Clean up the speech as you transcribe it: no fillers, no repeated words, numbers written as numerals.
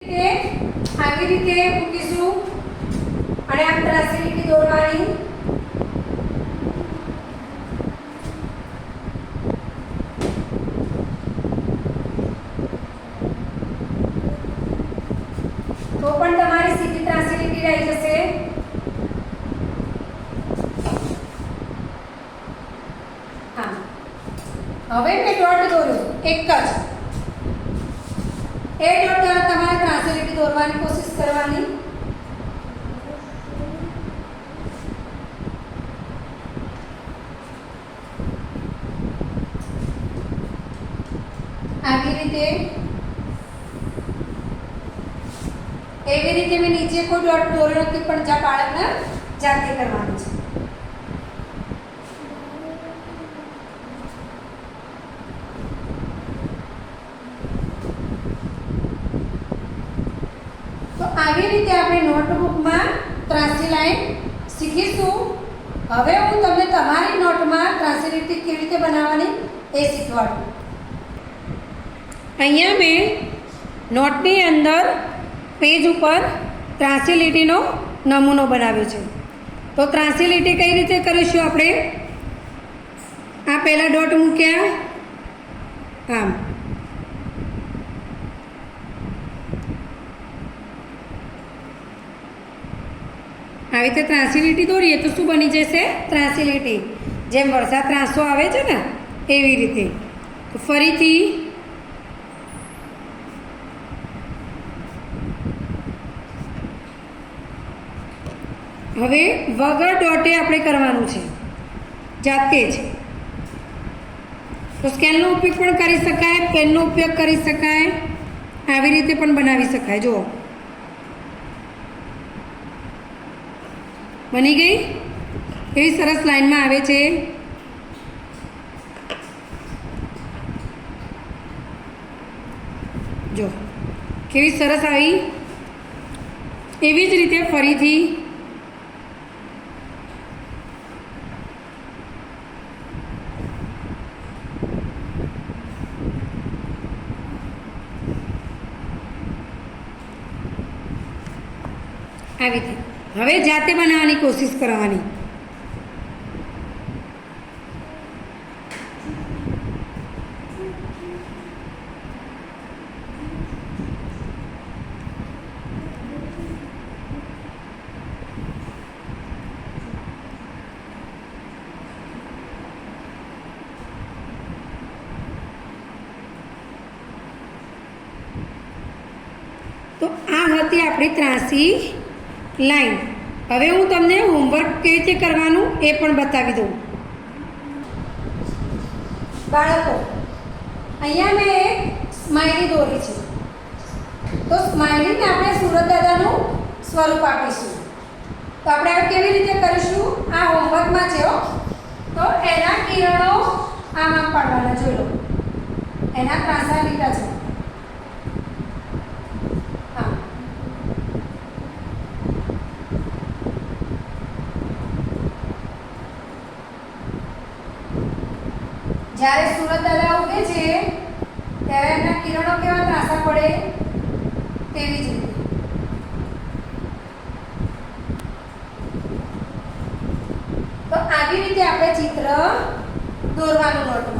આવી રીતે મૂકીશું અને આમ ત્રાસી લીટી દોરવાની. તો પણ તમારી સીધી ત્રાસી લીટી રહી જશે. હા, હવે મેં ડોટ દોર્યો એક જ. એ ડોટ દ્વારા તમારે ત્રાસી લીટી દોરવાની કોશિશ કરવાની. આવી રીતે, એવી રીતે મેં નીચે કોઈ ડોટ દોર્યો નથી, પણ જ્યાં બાળકને જાતે કરવાનું છે. તો આવી રીતે આપણે નોટબુકમાં ત્રાસી લાઈન શીખીશું. હવે હું તમને તમારી નોટમાં ત્રાસી લીટી કેવી રીતે બનાવવાની એ શીખવાડું. અહીંયા મેં નોટની અંદર પેજ ઉપર ત્રાસી લીટીનો નમૂનો બનાવ્યો છે. તો ત્રાસી લીટી કઈ રીતે કરીશું આપણે? આ પહેલા ડોટ મૂક્યા, આમ આવી રીતે ત્રાસી લીટી દોરીએ તો શું બની જશે? ત્રાસી લીટી. જેમ વરસાદ ત્રાસો આવે છે ને એવી રીતે. તો ફરીથી હવે વગર ડોટે આપણે કરવાનું છે, જાતે જ. તો સ્કેલનો ઉપયોગ પણ કરી શકાય, પેનનો ઉપયોગ કરી શકાય, આવી રીતે પણ બનાવી શકાય. જુઓ, બની ગઈ. એવી સરસ લાઈનમાં આવે છે. જો કેવી સરસ આવી. એવી જ રીતે ફરીથી આવી રીતે. હવે જાતે બનાવવાની કોશિશ કરવાની. તો આ હતી આપણી ત્રાસી લાઈન. હવે હું તમને હોમવર્ક કેવી રીતે કરવાનું એ પણ બતાવી દઉં. બાળકો, અહીંયા મેં એક સ્માઇલી દોરી છે. તો સ્માઇલીને આપણે સુરત દાદાનું સ્વરૂપ આપીશું. તો આપણે આ કેવી રીતે કરીશું? આ હોમવર્કમાં છે. તો એના કિરણો આમ પાડવાના, જોઈ લો. એના ત્રાસા લીટા છે. જ્યારે સુરત દાદા ઉગે છે ત્યારે એમના કિરણો કેવા ત્રાસા પડે તેવી જ રીતે. તો આવી રીતે આપણે ચિત્ર દોરવાનું નોટમાં.